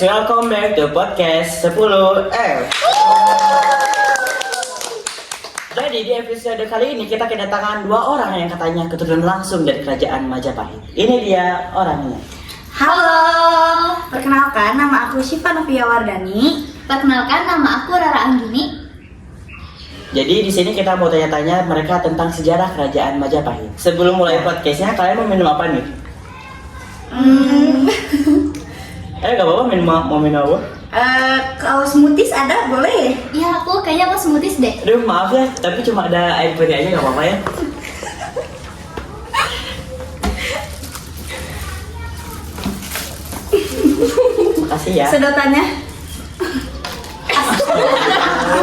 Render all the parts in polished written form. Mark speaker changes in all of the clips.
Speaker 1: welcome back to podcast 10F. Jadi di episode kali ini kita kedatangan dua orang yang katanya keturunan langsung dari kerajaan Majapahit. Ini dia orangnya.
Speaker 2: Halo, perkenalkan nama aku Syifa Novia Wardani.
Speaker 3: Perkenalkan nama aku Rara Anggini.
Speaker 1: Jadi di sini kita mau tanya-tanya mereka tentang sejarah kerajaan Majapahit. Sebelum mulai podcastnya, kalian mau minum apa nih? Gak apa-apa mau minum apa?
Speaker 2: Kalau smoothies ada boleh?
Speaker 3: Ya aku kayaknya mau smoothies deh.
Speaker 1: Aduh maaf ya, tapi cuma ada air putih aja gak apa-apa ya. Makasih ya.
Speaker 2: Sedotannya.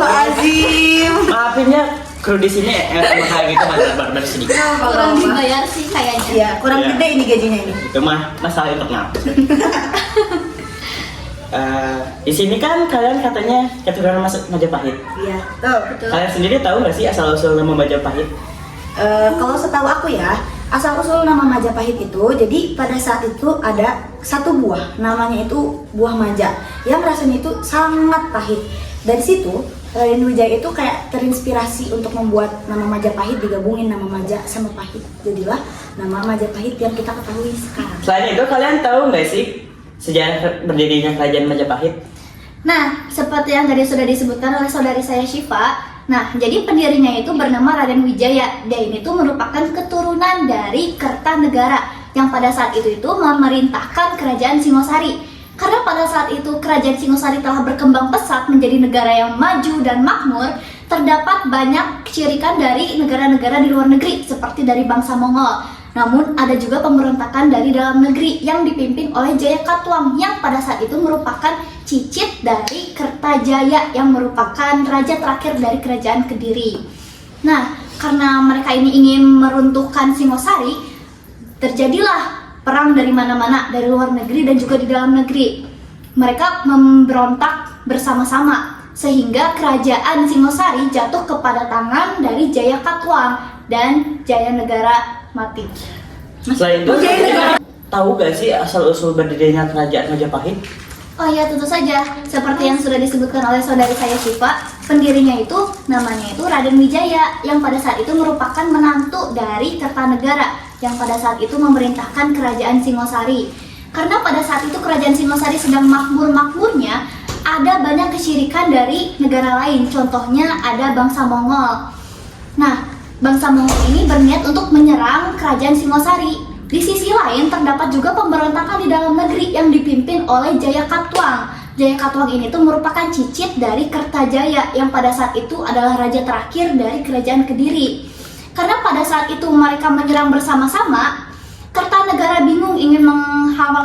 Speaker 2: Azim.
Speaker 1: Maafin ya, kru di sini emang kayak gitu barbar sedikit.
Speaker 3: Kurang dibayar sih kayaknya.
Speaker 2: Ya, kurang
Speaker 1: Iya.
Speaker 2: gede ini gajinya ini.
Speaker 1: Itu mah masalah internal. Di sini kan kalian katanya keturunan Majapahit.
Speaker 2: Iya, tuh.
Speaker 3: Betul.
Speaker 1: Kalian sendiri tahu nggak sih asal usul nama Majapahit?
Speaker 2: Kalau setahu aku ya, asal usul nama Majapahit itu, jadi pada saat itu ada satu buah, namanya itu buah maja, yang rasanya itu sangat pahit. Dari situ Raden Wijaya itu kayak terinspirasi untuk membuat nama Majapahit, digabungin nama maja sama pahit. Jadilah nama Majapahit yang kita ketahui sekarang.
Speaker 1: Selain itu kalian tahu nggak sih sejarah berdirinya kerajaan Majapahit?
Speaker 3: Nah, seperti yang tadi sudah disebutkan oleh saudari saya Syifa, nah jadi pendirinya itu bernama Raden Wijaya. Dia ini tuh merupakan keturunan dari Kertanegara yang pada saat itu memerintahkan kerajaan Singosari. Karena pada saat itu kerajaan Singosari telah berkembang pesat menjadi negara yang maju dan makmur, terdapat banyak kecirikan dari negara-negara di luar negeri seperti dari bangsa Mongol. Namun ada juga pemberontakan dari dalam negeri yang dipimpin oleh Jayakatwang yang pada saat itu merupakan cicit dari Kertajaya yang merupakan raja terakhir dari kerajaan Kediri. Nah, karena mereka ini ingin meruntuhkan Singosari, terjadilah perang dari mana-mana, dari luar negeri dan juga di dalam negeri. Mereka memberontak bersama-sama sehingga kerajaan Singosari jatuh kepada tangan dari Jayakatwang dan Jayanegara mati.
Speaker 1: Selain itu, tahu nggak sih asal usul berdirinya kerajaan Majapahit?
Speaker 3: Oh ya, tentu saja. Seperti yang sudah disebutkan oleh saudari saya Syifa, pendirinya itu namanya itu Raden Wijaya yang pada saat itu merupakan menantu dari Kertanegara yang pada saat itu memerintahkan kerajaan Singosari. Karena pada saat itu kerajaan Singosari sedang makmur-makmurnya, ada banyak kesyirikan dari negara lain. Contohnya ada bangsa Mongol. Nah, bangsa Mongol ini berniat untuk menyerang kerajaan Singosari. Di sisi lain terdapat juga pemberontakan di dalam negeri yang dipimpin oleh Jayakatwang. Jayakatwang ini tuh merupakan cicit dari Kertajaya yang pada saat itu adalah raja terakhir dari kerajaan Kediri. Karena pada saat itu mereka menyerang bersama-sama, Kertanegara bingung ingin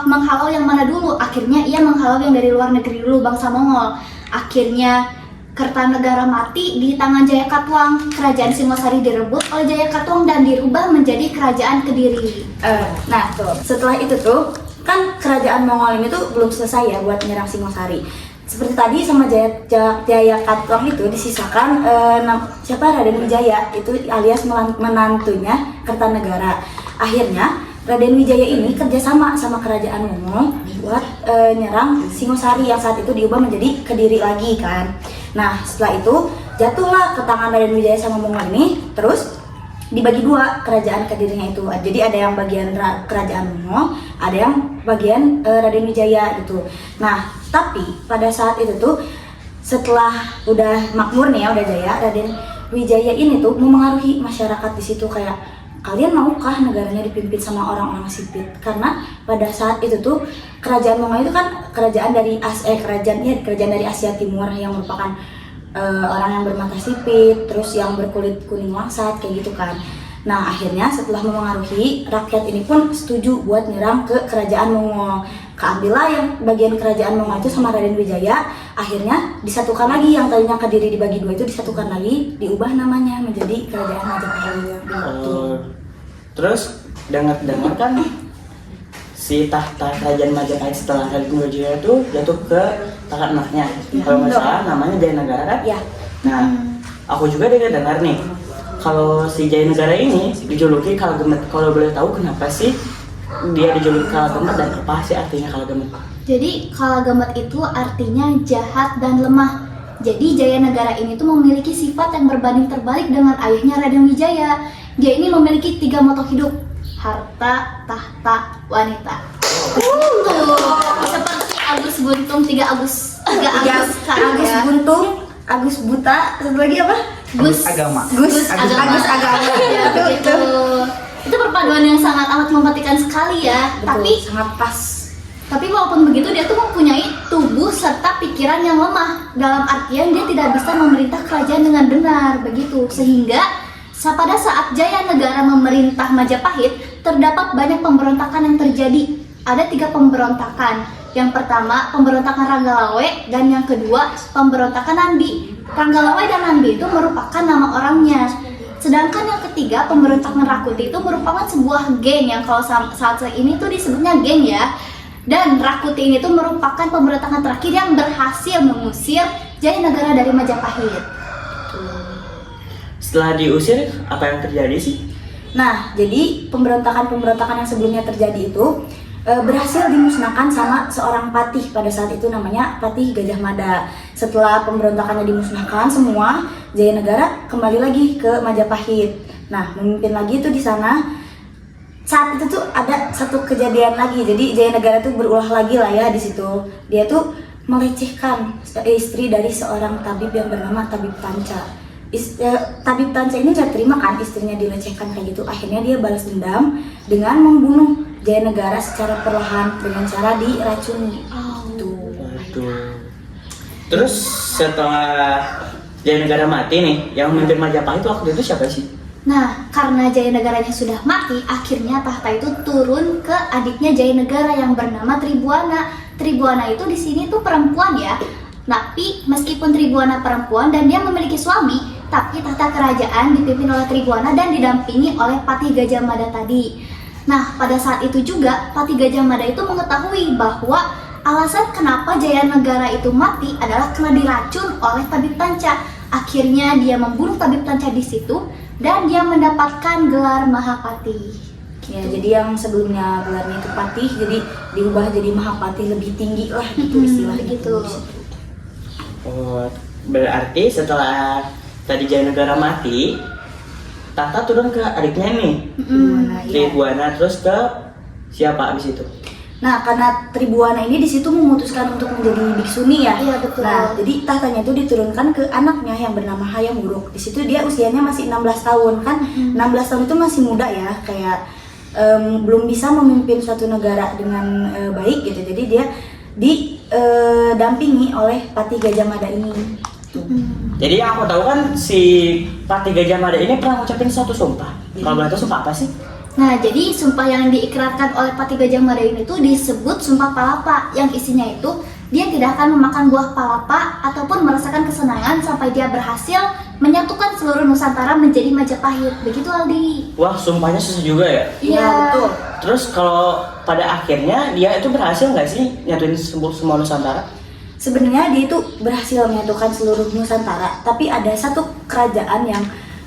Speaker 3: menghalau yang mana dulu. Akhirnya ia menghalau yang dari luar negeri dulu, bangsa Mongol. Akhirnya Kertanegara mati di tangan Jayakatwang. Kerajaan Singosari direbut oleh Jayakatwang dan dirubah menjadi kerajaan Kediri.
Speaker 2: Nah tuh, setelah itu tuh kan kerajaan Mongol ini tuh belum selesai ya buat menyerang Singosari. Seperti tadi sama Jayakatwang itu disisakan siapa Raden Wijaya itu alias menantunya Kertanegara. Akhirnya Raden Wijaya ini kerjasama sama kerajaan Mongol buat nyerang Singosari yang saat itu diubah menjadi Kediri lagi kan. Nah setelah itu jatuhlah ke tangan Raden Wijaya sama Mongol ini, terus dibagi dua kerajaan Kedirinya itu. Jadi ada yang bagian kerajaan Mongol, ada yang bagian Raden Wijaya gitu. Nah tapi pada saat itu tuh setelah udah makmur nih ya, udah jaya, Raden Wijaya ini tuh memengaruhi masyarakat di situ kayak, kalian maukah negaranya dipimpin sama orang-orang sipit? Karena pada saat itu tuh kerajaan Mongol itu kan kerajaan dari kerajaan dari Asia Timur yang merupakan orang yang bermata sipit, terus yang berkulit kuning langsat kayak gitu kan. Nah akhirnya setelah memengaruhi, rakyat ini pun setuju buat nyerang ke kerajaan Mongol. Keambillah yang bagian kerajaan Mongol itu sama Raden Wijaya. Akhirnya disatukan lagi, yang tadinya Kediri dibagi dua itu disatukan lagi, diubah namanya menjadi kerajaan Majapahit.
Speaker 1: Terus dengar kan si tahta kerajaan Majapahit setelah Raden Wijaya itu jatuh ke tangan anaknya. Kalau nggak salah namanya Jayanegara kan?
Speaker 2: Ya.
Speaker 1: Nah, aku juga dengar nih kalau si Jayanegara ini dijuluki Kalagemet. Kalau boleh tahu kenapa sih dia dijuluki Kalagemet dan apa sih artinya Kalagemet?
Speaker 3: Jadi Kalagamat itu artinya jahat dan lemah. Jadi Jaya Negara ini tuh memiliki sifat yang berbanding terbalik dengan ayahnya Raden Wijaya. Dia ini memiliki 3 moto hidup: harta, tahta, wanita. Seperti Agus Buntung, 3 Agus
Speaker 2: Agus Buntung, Agus Buta, satu lagi apa?
Speaker 3: Gus
Speaker 1: Agama.
Speaker 2: Gus Agama.
Speaker 3: Ya, begitu. Itu perpaduan yang sangat amat mematikan sekali ya.
Speaker 2: Betul, sangat pas.
Speaker 3: Tapi walaupun begitu dia tuh mempunyai tubuh serta pikiran yang lemah. Dalam artian dia tidak bisa memerintah kerajaan dengan benar begitu. Sehingga pada saat Jaya Negara memerintah Majapahit, terdapat banyak pemberontakan yang terjadi. Ada 3 pemberontakan. Yang pertama pemberontakan Ranggalawe dan yang kedua pemberontakan Nandi. Ranggalawe dan Nandi itu merupakan nama orangnya. Sedangkan yang ketiga pemberontakan Rakuti itu merupakan sebuah geng yang kalau saat ini tuh disebutnya geng ya. Dan Rakuti ini tuh merupakan pemberontakan terakhir yang berhasil mengusir Jaya Negara dari Majapahit.
Speaker 1: Setelah diusir, apa yang terjadi sih?
Speaker 2: Nah, jadi pemberontakan-pemberontakan yang sebelumnya terjadi itu berhasil dimusnahkan sama seorang patih pada saat itu, namanya Patih Gajah Mada. Setelah pemberontakannya dimusnahkan semua, Jaya Negara kembali lagi ke Majapahit. Nah, memimpin lagi itu di sana. Saat itu tuh ada satu kejadian lagi. Jadi Jaya Negara tuh berulah lagi lah ya di situ. Dia tuh melecehkan istri dari seorang tabib yang bernama Tabib Tanca. Tabib Tanca ini gak terima kan istrinya dilecehkan kayak gitu. Akhirnya dia balas dendam dengan membunuh Jaya Negara secara perlahan dengan cara diracuni.
Speaker 1: Waduh. Terus setelah Jaya Negara mati nih, yang memimpin Majapahit waktu itu siapa sih?
Speaker 3: Nah, karena Jaya Negaranya sudah mati, akhirnya tahta itu turun ke adiknya Jaya Negara yang bernama Tribuana. Tribuana itu di sini tuh perempuan ya. Tapi meskipun Tribuana perempuan dan dia memiliki suami, tapi tahta kerajaan dipimpin oleh Tribuana dan didampingi oleh Patih Gajah Mada tadi. Nah, pada saat itu juga Patih Gajah Mada itu mengetahui bahwa alasan kenapa Jaya Negara itu mati adalah karena diracun oleh Tabib Tanca. Akhirnya dia membunuh Tabib Tanca di situ dan dia mendapatkan gelar Mahapati.
Speaker 2: Ya, jadi yang sebelumnya gelarnya itu Patih, jadi diubah jadi Mahapati, lebih tinggi lah gitu istilahnya.
Speaker 3: Begitu.
Speaker 1: Oh, berarti setelah tadi Jaya Negara mati, tahta turun ke adiknya nih, Tribuana, terus ke siapa abis itu?
Speaker 2: Nah, karena Tribuana ini di situ memutuskan untuk menjadi biksuni ya.
Speaker 3: Iya, betul.
Speaker 2: Nah, jadi tahtanya itu diturunkan ke anaknya yang bernama Hayam Wuruk. Di situ dia usianya masih 16 tahun kan. 16 tahun itu masih muda ya, kayak belum bisa memimpin suatu negara dengan baik gitu. Jadi dia didampingi oleh Patih Gajah Mada ini.
Speaker 1: Jadi yang aku tahu kan si Patih Gajah Mada ini pernah ngucapin satu sumpah. Kalau boleh tahu sumpah apa sih?
Speaker 3: Nah, jadi sumpah yang diikrarkan oleh Patih Gajah Mada ini tuh disebut Sumpah Palapa, yang isinya itu dia tidak akan memakan buah palapa ataupun merasakan kesenangan sampai dia berhasil menyatukan seluruh Nusantara menjadi Majapahit. Begitu Aldi.
Speaker 1: Wah, sumpahnya susah juga ya?
Speaker 3: Iya,
Speaker 2: betul.
Speaker 1: Terus kalau pada akhirnya dia itu berhasil nggak sih nyatuin semua Nusantara?
Speaker 2: Sebenarnya dia itu berhasil menyatukan seluruh Nusantara, tapi ada satu kerajaan yang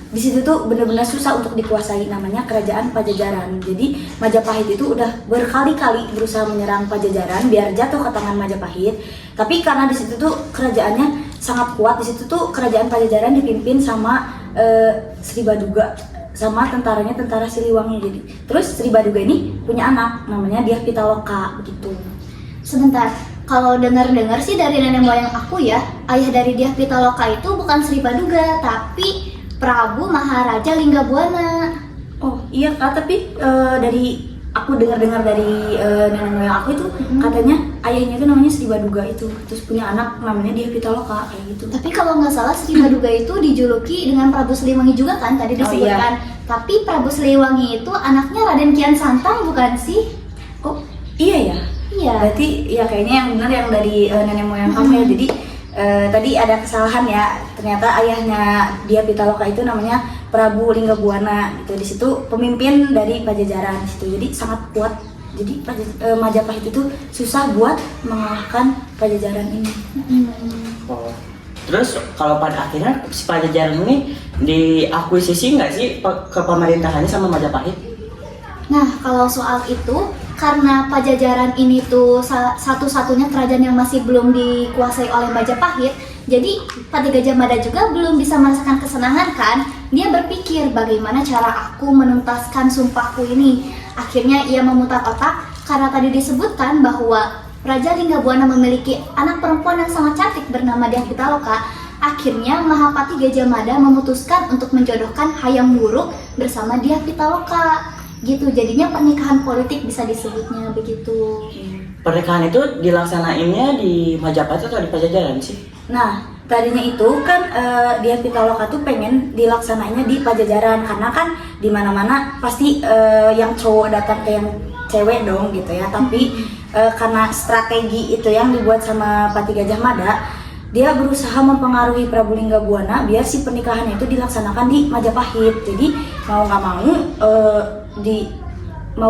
Speaker 2: di situ tuh benar-benar susah untuk dikuasai, namanya Kerajaan Pajajaran. Jadi Majapahit itu udah berkali-kali berusaha menyerang Pajajaran biar jatuh ke tangan Majapahit. Tapi karena di situ tuh kerajaannya sangat kuat, di situ tuh Kerajaan Pajajaran dipimpin sama Sri Baduga, sama tentaranya tentara Siliwangi. Jadi terus Sri Baduga ini punya anak namanya Dyah Pitaloka begitu.
Speaker 3: Sebentar, kalau dengar-dengar sih dari nenek moyang aku ya, ayah dari Dyah Pitaloka itu bukan Sri Baduga, tapi Prabu Maharaja Linggabuana.
Speaker 2: Oh iya Kak, tapi dari aku dengar-dengar dari nenek moyang aku itu katanya ayahnya itu namanya Sri Baduga itu, terus punya anak namanya Dyah Pitaloka kayak gitu.
Speaker 3: Tapi kalau nggak salah Sri Baduga itu dijuluki dengan Prabu Siliwangi juga kan tadi disebutkan. Tapi Prabu Siliwangi itu anaknya Raden Kian Santang bukan sih?
Speaker 2: Oh iya ya.
Speaker 3: Iya.
Speaker 2: Berarti ya kayaknya yang benar yang dari nenek moyang kamu ya. Jadi tadi ada kesalahan ya. Ternyata ayahnya Dyah Pitaloka itu namanya Prabu Linggabuana. Gitu. Di situ pemimpin dari Pajajaran di situ. Jadi sangat kuat. Jadi Majapahit itu susah buat mengalahkan Pajajaran ini.
Speaker 1: Oh. Terus kalau pada akhirnya si Pajajaran ini diakuisisi nggak sih ke pemerintahannya sama Majapahit?
Speaker 3: Nah, kalau soal itu karena Pajajaran ini tuh satu-satunya kerajaan yang masih belum dikuasai oleh Majapahit, jadi Pati Gajah Mada juga belum bisa merasakan kesenangan kan. Dia berpikir bagaimana cara aku menuntaskan sumpahku ini. Akhirnya ia memutar otak karena tadi disebutkan bahwa Raja Linggabuana memiliki anak perempuan yang sangat cantik bernama Dyah Pitaloka. Akhirnya Mahapati Gajah Mada memutuskan untuk menjodohkan Hayam Wuruk bersama Dyah Pitaloka. Gitu, jadinya pernikahan politik bisa disebutnya begitu.
Speaker 1: Pernikahan itu dilaksanainnya di Majapahit atau di Pajajaran sih?
Speaker 2: Nah, tadinya itu kan Dyah Pitaloka tuh pengen dilaksanainnya di Pajajaran karena kan di mana-mana pasti yang cowok datang ke yang cewek dong gitu ya. Tapi karena strategi itu yang dibuat sama Pati Gajah Mada, dia berusaha mempengaruhi Prabu Linggabuana biar si pernikahannya itu dilaksanakan di Majapahit. Jadi mau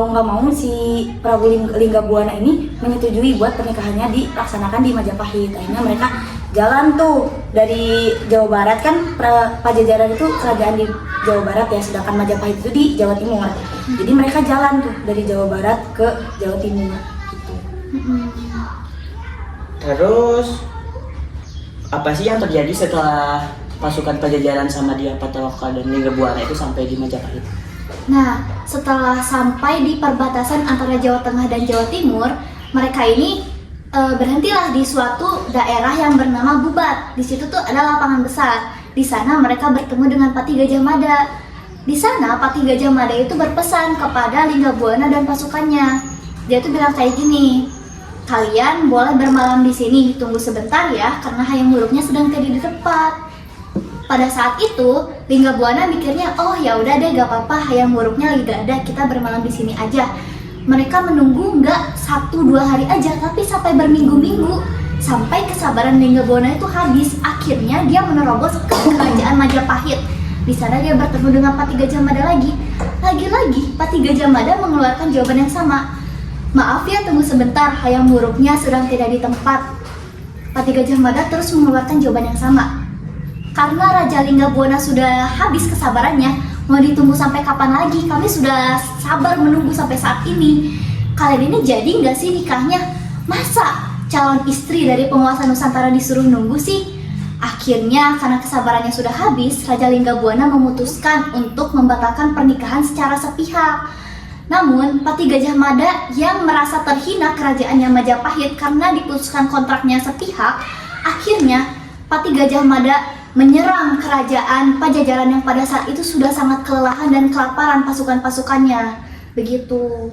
Speaker 2: nggak mau si Prabu Linggabuana ini menyetujui buat pernikahannya dilaksanakan di Majapahit. Akhirnya mereka jalan tuh dari Jawa Barat, kan Pajajaran itu kerajaan di Jawa Barat ya, sedangkan Majapahit itu di Jawa Timur. Jadi mereka jalan tuh dari Jawa Barat ke Jawa Timur gitu.
Speaker 1: Terus apa sih yang terjadi setelah pasukan Pajajaran sama Dyah Pitaloka dan Linggabuana itu sampai di Majapahit?
Speaker 3: Nah, setelah sampai di perbatasan antara Jawa Tengah dan Jawa Timur, mereka ini berhentilah di suatu daerah yang bernama Bubat. Di situ tuh ada lapangan besar. Di sana mereka bertemu dengan Pati Gajah Mada. Di sana Pati Gajah Mada itu berpesan kepada Linggabuana dan pasukannya. Dia tuh bilang kayak gini, kalian boleh bermalam di sini, tunggu sebentar ya, karena Hayam Wuruknya sedang tidak di tempat. Pada saat itu, Linggabuana mikirnya, oh ya udah deh, gak apa-apa, Hayam Wuruknya lagi gak ada, kita bermalam di sini aja. Mereka menunggu nggak 1-2 hari aja, tapi sampai berminggu-minggu, sampai kesabaran Linggabuana itu habis. Akhirnya dia menerobos ke kerajaan Majapahit. Di sana dia bertemu dengan Pati Gajah Mada lagi. Lagi-lagi Pati Gajah Mada mengeluarkan jawaban yang sama. Maaf ya, tunggu sebentar, Hayam Wuruknya sedang tidak di tempat. Pati Gajah Mada terus mengeluarkan jawaban yang sama. Karena Raja Linggabuana sudah habis kesabarannya, mau ditunggu sampai kapan lagi? Kami sudah sabar menunggu sampai saat ini. Kalian ini jadi nggak sih nikahnya? Masa calon istri dari penguasa Nusantara disuruh nunggu sih? Akhirnya karena kesabarannya sudah habis, Raja Linggabuana memutuskan untuk membatalkan pernikahan secara sepihak. Namun, Pati Gajah Mada yang merasa terhina kerajaannya Majapahit karena diputuskan kontraknya sepihak, akhirnya Pati Gajah Mada menyerang kerajaan Pajajaran yang pada saat itu sudah sangat kelelahan dan kelaparan pasukan-pasukannya. Begitu.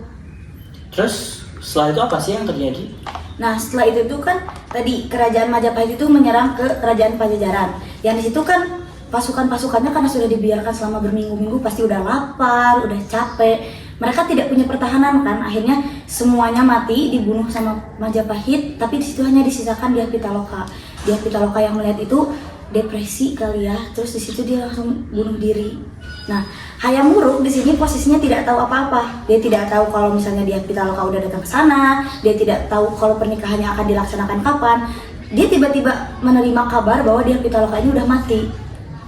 Speaker 1: Terus setelah itu apa sih yang terjadi?
Speaker 2: Nah, setelah itu tuh kan tadi kerajaan Majapahit itu menyerang ke kerajaan Pajajaran. Yang di situ kan pasukan-pasukannya karena sudah dibiarkan selama berminggu-minggu pasti udah lapar, udah capek. Mereka tidak punya pertahanan kan. Akhirnya semuanya mati, dibunuh sama Majapahit, tapi di situ hanya disisakan Dyah Pitaloka. Dyah Pitaloka yang melihat itu depresi kali ya, terus di situ dia langsung bunuh diri. Nah, Hayam Wuruk di sini posisinya tidak tahu apa-apa. Dia tidak tahu kalau misalnya Dyah Pitaloka udah datang ke sana, dia tidak tahu kalau pernikahannya akan dilaksanakan kapan. Dia tiba-tiba menerima kabar bahwa Dyah Pitaloka ini udah mati.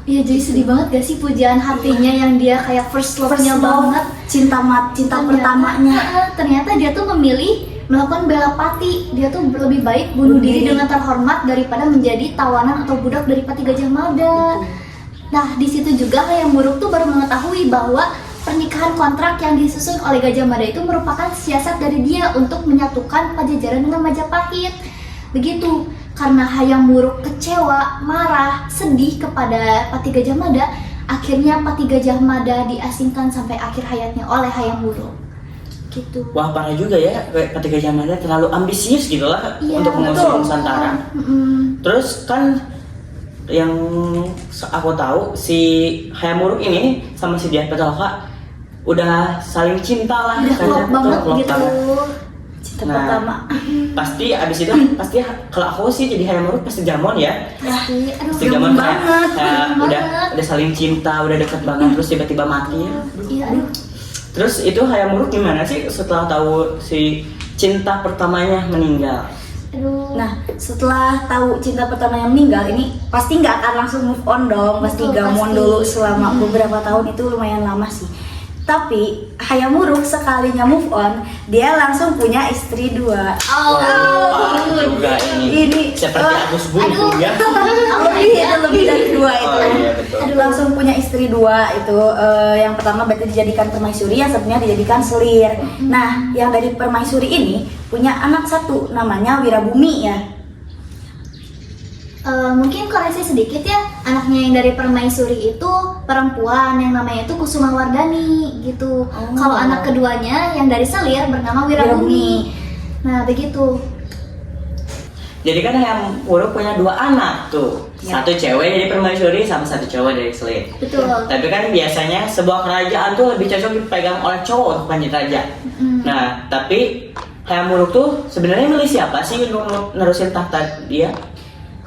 Speaker 3: Iya, jadi sedih banget gak sih pujaan hatinya yang dia kayak first love-nya banget,
Speaker 2: cinta pertamanya.
Speaker 3: Ternyata dia tuh memilih melakukan bela pati. Dia tuh lebih baik bunuh diri dengan terhormat daripada menjadi tawanan atau budak dari Pati Gajah Mada. Nah, di situ juga Hayam Wuruk tuh baru mengetahui bahwa pernikahan kontrak yang disusun oleh Gajah Mada itu merupakan siasat dari dia untuk menyatukan Pajajaran dengan Majapahit. Begitu. Karena Hayam Wuruk kecewa, marah, sedih kepada Pati Gajah Mada, akhirnya Pati Gajah Mada diasingkan sampai akhir hayatnya oleh Hayam Wuruk. Gitu.
Speaker 1: Wah, parah juga ya, Pati Gajah Mada terlalu ambisius gitu lah untuk menguasai Nusantara. Terus kan yang aku tahu si Hayam Wuruk ini sama si Dyah Pitaloka udah saling cinta lah,
Speaker 3: udah klop banget gitu.
Speaker 2: Cinta pertama.
Speaker 1: Pasti abis itu pasti kalau aku sih jadi Hayam Wuruk pasti jamon ya.
Speaker 3: Pasti,
Speaker 1: Pasti jamon
Speaker 3: banget.
Speaker 1: udah saling cinta, udah deket banget, terus tiba-tiba mati ya.
Speaker 3: Iya, aduh.
Speaker 1: Terus itu Hayam Wuruk gimana sih setelah tahu si cinta pertamanya meninggal?
Speaker 3: Aduh.
Speaker 2: Nah, setelah tahu cinta pertamanya meninggal, ini pasti nggak akan langsung move on dong. Pasti
Speaker 3: Betul,
Speaker 2: gamon
Speaker 3: pasti.
Speaker 2: dulu selama beberapa tahun, itu lumayan lama sih. Tapi Hayam Wuruk sekalinya move on, dia langsung punya istri 2.
Speaker 1: Wah, juga ini.
Speaker 2: Ini
Speaker 1: Seperti Agus Bumbu ya.
Speaker 2: lebih dari 2 itu.
Speaker 1: Oh iya betul.
Speaker 2: Aduh, langsung punya istri 2 itu. Yang pertama berarti dijadikan permaisuri, yang satunya dijadikan selir. Nah, yang dari permaisuri ini punya anak 1 namanya Wirabumi ya.
Speaker 3: Mungkin koreksi sedikit ya, anaknya yang dari permaisuri itu perempuan yang namanya itu Kusuma Wardani gitu. Kalau anak keduanya yang dari selir bernama Wirabumi. Nah begitu.
Speaker 1: Jadi kan yang Wuruk punya 2 anak tuh.
Speaker 2: Ya.
Speaker 1: 1 cewek dari permaisuri sama 1 cowok dari selir.
Speaker 3: Betul.
Speaker 1: Tapi kan biasanya sebuah kerajaan tuh lebih cocok dipegang oleh cowok untuk menjadi raja. Nah, tapi Hayam Wuruk tuh sebenarnya milih siapa sih untuk nerusin tahta dia?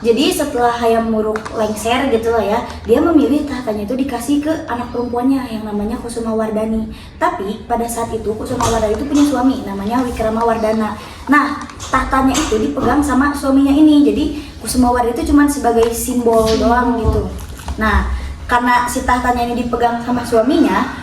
Speaker 2: Jadi setelah Hayam Wuruk lengser gitu lah ya, dia memilih tahtanya itu dikasih ke anak perempuannya yang namanya Kusuma Wardani. Tapi pada saat itu Kusuma Wardani itu punya suami namanya Wikrama Wardana. Nah, tahtanya itu dipegang sama suaminya ini. Jadi Kusuma Wardani itu cuma sebagai simbol doang gitu. Nah, karena si tahtanya ini dipegang sama suaminya,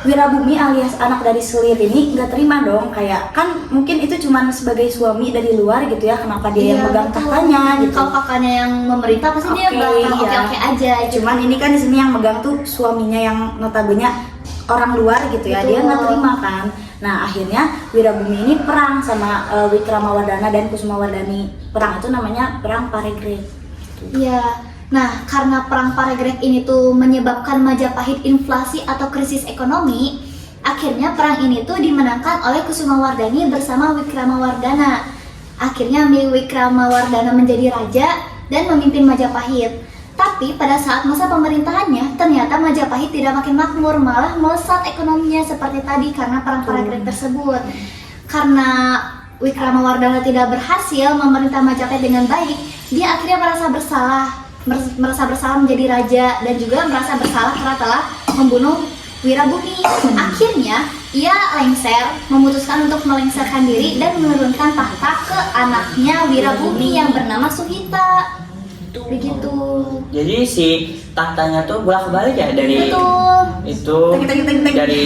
Speaker 2: Wirabumi alias anak dari selir ini nggak terima dong, kayak kan mungkin itu cuma sebagai suami dari luar gitu ya, kenapa dia yang pegang
Speaker 3: betul.
Speaker 2: tahtanya gitu.
Speaker 3: Kalau kakaknya yang memerintah pasti dia
Speaker 2: Oke,
Speaker 3: bakal
Speaker 2: iya.
Speaker 3: oke-oke aja gitu.
Speaker 2: Cuman ini kan di sini yang megang tuh suaminya yang notabene orang luar gitu ya, dia
Speaker 3: Betul.
Speaker 2: nggak terima kan. Nah akhirnya Wirabumi ini perang sama Wikrama Wardana dan Kusuma Wardani. Perang itu namanya perang Paregreg.
Speaker 3: Iya. Nah, karena perang Paregreg ini tuh menyebabkan Majapahit inflasi atau krisis ekonomi, akhirnya perang ini tuh dimenangkan oleh Kusuma Wardani bersama Wikrama Wardana. Akhirnya Wikrama Wardana menjadi raja dan memimpin Majapahit. Tapi pada saat masa pemerintahannya, ternyata Majapahit tidak makin makmur, malah melesat ekonominya seperti tadi karena perang Paregreg tersebut. Karena Wikrama Wardana tidak berhasil memerintah Majapahit dengan baik, dia akhirnya merasa bersalah menjadi raja dan juga merasa bersalah karena telah membunuh Wirabumi. Akhirnya ia lengser, memutuskan untuk melengserkan diri dan menurunkan tahta ke anaknya Wirabumi yang bernama Suhita. Begitu.
Speaker 1: Jadi si tahtanya tuh bolak-balik ya dari
Speaker 3: Betul.
Speaker 1: itu
Speaker 2: Tek.
Speaker 1: dari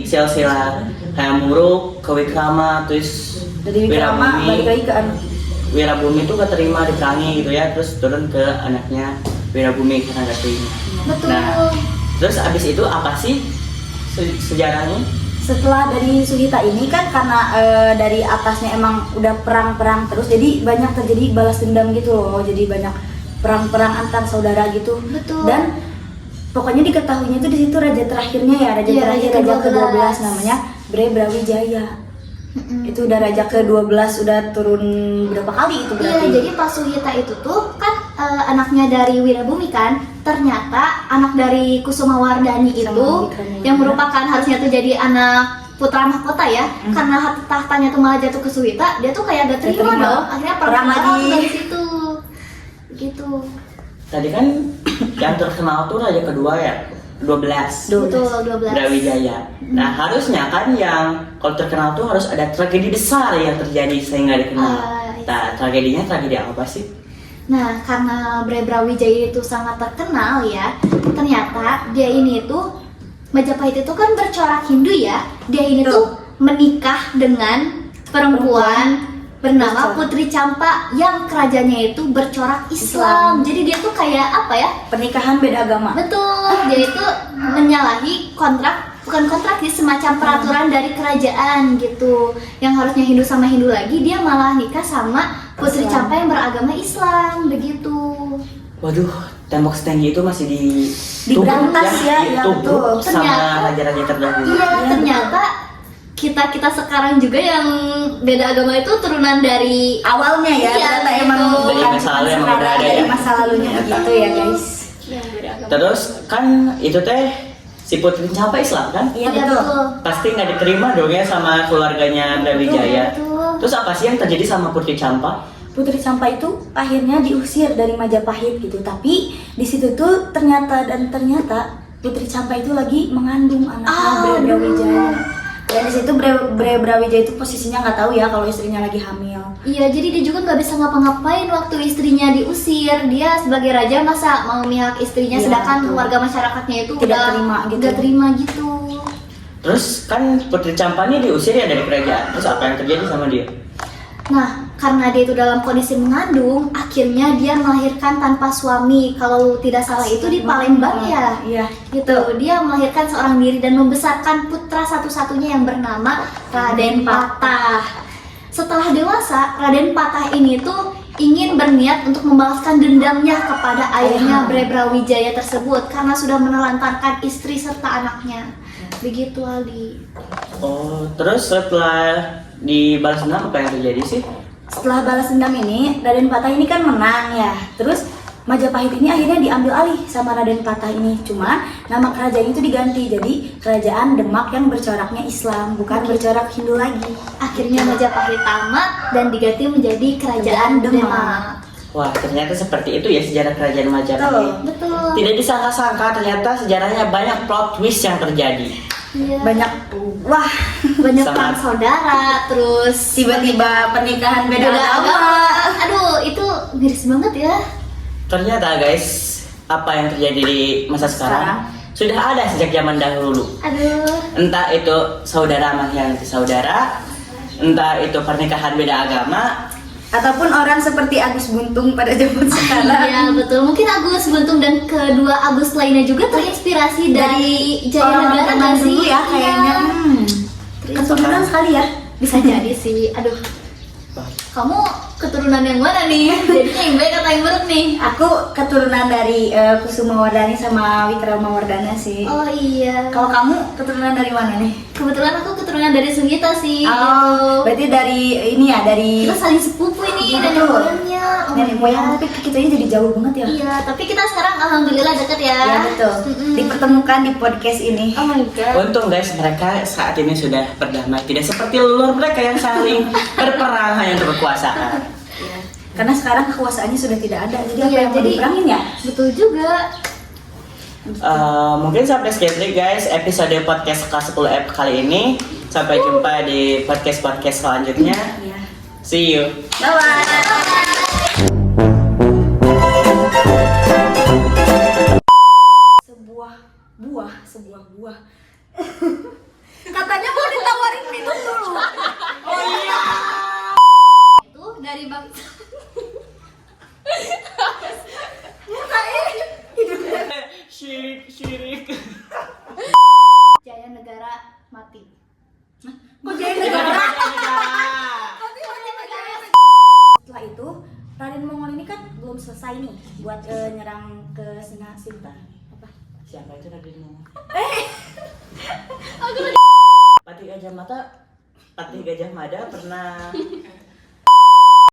Speaker 1: silsilah Hayam Wuruk ke Wikrama, terus
Speaker 2: Dari Wikrama balik lagi ke anak.
Speaker 1: Wirabumi itu keterima diperangi gitu ya, terus turun ke anaknya Wirabumi karena gak terima.
Speaker 3: Betul.
Speaker 1: Nah, terus abis itu apa sih sejarahnya?
Speaker 2: Setelah dari Suhita ini kan karena dari atasnya emang udah perang-perang terus, jadi banyak terjadi balas dendam gitu loh, jadi banyak perang-perang antar saudara gitu.
Speaker 3: Betul.
Speaker 2: Dan pokoknya diketahuinya itu di situ raja terakhirnya ya, raja
Speaker 3: Iya,
Speaker 2: terakhir,
Speaker 3: raja
Speaker 2: raja
Speaker 3: ke-12
Speaker 2: ke-12 namanya Bre Brawijaya. Itu udah raja ke-12, udah turun berapa kali itu
Speaker 3: Iya,
Speaker 2: berarti?
Speaker 3: jadi pas Suhita itu tuh kan anaknya dari Wirabumi kan, ternyata anak dari Kusuma Wardani itu
Speaker 2: Sama Wikrama
Speaker 3: yang
Speaker 2: Wardana.
Speaker 3: merupakan harusnya tuh jadi anak putra mahkota ya, karena tahtanya tuh malah jatuh ke Suhita, dia tuh kayak gak terima
Speaker 2: terima.
Speaker 3: dong, akhirnya
Speaker 2: Perang
Speaker 3: perang
Speaker 2: lagi.
Speaker 3: dari situ, gitu.
Speaker 1: Tadi kan yang terkenal tuh raja kedua ya, 12.
Speaker 3: Betul, 12.
Speaker 1: Brawijaya. Nah harusnya kan yang kalau terkenal tuh harus ada tragedi besar yang terjadi sehingga dikenal.
Speaker 3: Iya.
Speaker 1: Nah tragedinya tragedi apa sih?
Speaker 3: Nah, karena Bre Brawijaya itu sangat terkenal ya, ternyata dia ini tuh Majapahit itu kan bercorak Hindu ya. Dia ini tuh menikah dengan perempuan bernama Putri Campa yang kerajaannya itu bercorak Islam. Jadi dia tuh kayak apa ya?
Speaker 2: Pernikahan beda agama.
Speaker 3: Betul, dia itu menyalahi bukan kontrak sih, semacam peraturan dari kerajaan gitu. Yang harusnya Hindu sama Hindu lagi, dia malah nikah sama Putri
Speaker 2: Islam.
Speaker 3: Campa yang beragama Islam, begitu.
Speaker 1: Waduh, tembok setinggi itu masih
Speaker 2: Diberantas ya, iya,
Speaker 1: ditubruk
Speaker 2: betul.
Speaker 1: sama
Speaker 3: Ternyata-
Speaker 1: raja-raja terdahulu.
Speaker 3: Iya, ternyata kita sekarang juga yang beda agama itu turunan dari
Speaker 2: Awalnya ya,
Speaker 3: Iya,
Speaker 2: ternyata
Speaker 3: gitu.
Speaker 2: emang
Speaker 1: Dari masa lalu emang
Speaker 2: sekarang,
Speaker 1: udah ada
Speaker 2: dari
Speaker 1: ya.
Speaker 2: masa lalunya begitu ya guys.
Speaker 3: yang beda agama.
Speaker 1: Terus kan itu teh si Putri Campa Islam kan?
Speaker 2: Iya betul.
Speaker 1: Pasti nggak diterima dong ya sama keluarganya Brawijaya.
Speaker 3: Betul.
Speaker 1: Terus apa sih yang terjadi sama Putri Campa?
Speaker 2: Putri Campa itu akhirnya diusir dari Majapahit gitu. Tapi di situ tuh ternyata Putri Campa itu lagi mengandung anaknya Bre Brawijaya. Dan di situ Bre Brawijaya itu posisinya nggak tahu ya kalau istrinya lagi hamil.
Speaker 3: Iya, jadi dia juga nggak bisa ngapa-ngapain waktu istrinya diusir. Dia sebagai raja masa mau mihak istrinya,
Speaker 2: Iya,
Speaker 3: sedangkan
Speaker 2: betul.
Speaker 3: warga masyarakatnya itu
Speaker 2: Tidak
Speaker 3: udah
Speaker 2: terima gitu.
Speaker 3: nggak terima gitu.
Speaker 1: Terus kan Putri Campani diusir ya dari kerajaan. Terus apa yang terjadi sama dia?
Speaker 3: Nah, karena dia itu dalam kondisi mengandung, akhirnya dia melahirkan tanpa suami. Kalau tidak salah itu di Palembang ya.
Speaker 2: Iya.
Speaker 3: Gitu, dia melahirkan seorang diri dan membesarkan putra satu-satunya yang bernama Raden Patah. Setelah dewasa, Raden Patah ini tuh ingin berniat untuk membalaskan dendamnya kepada ayahnya Bre Brawijaya tersebut karena sudah menelantarkan istri serta anaknya. Begitu Aldi.
Speaker 1: Oh, terus setelah dibalas dendam apa yang terjadi sih?
Speaker 2: Setelah balas dendam ini, Raden Patah ini kan menang ya. Terus Majapahit ini akhirnya diambil alih sama Raden Patah ini. Cuma nama kerajaan itu diganti jadi Kerajaan Demak yang bercoraknya Islam, bukan bercorak Hindu lagi.
Speaker 3: Akhirnya Majapahit tamat dan diganti menjadi Kerajaan Demak.
Speaker 1: Wah, ternyata seperti itu ya sejarah kerajaan Majapahit.
Speaker 3: Betul.
Speaker 1: Tidak disangka-sangka ternyata sejarahnya banyak plot twist yang terjadi.
Speaker 3: Iya.
Speaker 2: Banyak wah,
Speaker 3: Banyak
Speaker 1: Sangat.
Speaker 3: perang saudara, terus
Speaker 2: tiba-tiba pernikahan beda
Speaker 3: beda
Speaker 2: agama.
Speaker 3: agama. Aduh, itu miris banget ya.
Speaker 1: Ternyata guys, apa yang terjadi di masa sekarang sudah ada sejak zaman dahulu.
Speaker 3: Aduh.
Speaker 1: Entah itu saudara mengkhianati saudara, entah itu pernikahan beda agama,
Speaker 2: Ataupun orang seperti Agus Buntung pada zaman sekarang.
Speaker 3: Iya betul, mungkin Agus Buntung dan kedua Agus lainnya juga terinspirasi dari Jaya
Speaker 2: Orang-orang
Speaker 3: Negara
Speaker 2: zaman
Speaker 3: nggak
Speaker 2: dulu
Speaker 3: sih?
Speaker 2: ya kayaknya.
Speaker 3: Iya.
Speaker 2: Keturunan sekali ya.
Speaker 3: Bisa jadi sih. Aduh, kamu keturunan yang mana nih? Jadinya yang baik atau yang buruk nih?
Speaker 2: Aku keturunan dari Kusuma Wardani sama Wikrama Wardana sih.
Speaker 3: Oh iya.
Speaker 2: Kalau kamu keturunan dari mana nih?
Speaker 3: Kebetulan aku keturunan dari Sugita sih.
Speaker 2: Oh, berarti dari ini ya, dari
Speaker 3: Kita saling sepupu ini
Speaker 2: Betul.
Speaker 3: nenek moyangnya. Oh
Speaker 2: nenek
Speaker 3: my
Speaker 2: moyang.
Speaker 3: God.
Speaker 2: Tapi kita ini jadi jauh banget ya.
Speaker 3: Iya, tapi kita sekarang alhamdulillah deket ya.
Speaker 2: Ya betul.
Speaker 3: Mm-mm.
Speaker 2: Dipertemukan di podcast ini.
Speaker 3: Oh my god.
Speaker 1: untung guys mereka saat ini sudah berdamai, tidak seperti leluhur mereka yang saling berperang hanya untuk kekuasaan.
Speaker 2: Karena sekarang kekuasaannya sudah tidak ada. Jadi apa
Speaker 3: Iya,
Speaker 2: yang mau
Speaker 3: jadi-
Speaker 2: diperangin ya?
Speaker 3: Betul juga.
Speaker 1: Mungkin sampai sekian dulu guys episode podcast kelas 10 F kali ini. Sampai jumpa di podcast selanjutnya.
Speaker 2: Iya.
Speaker 1: See you.
Speaker 2: Bye bye. Sebuah buah. Katanya mau ditawarin minum dulu.
Speaker 3: Itu dari bangsa
Speaker 1: Syirik.
Speaker 3: Jaya Negara mati.
Speaker 2: Kok jadi negara? Setelah itu, Raden Mongol ini kan belum selesai nih buat nyerang ke Sinta. Apa?
Speaker 1: Siapa itu Raden Mongol?
Speaker 3: Aku
Speaker 1: Patih Gajah Mada pernah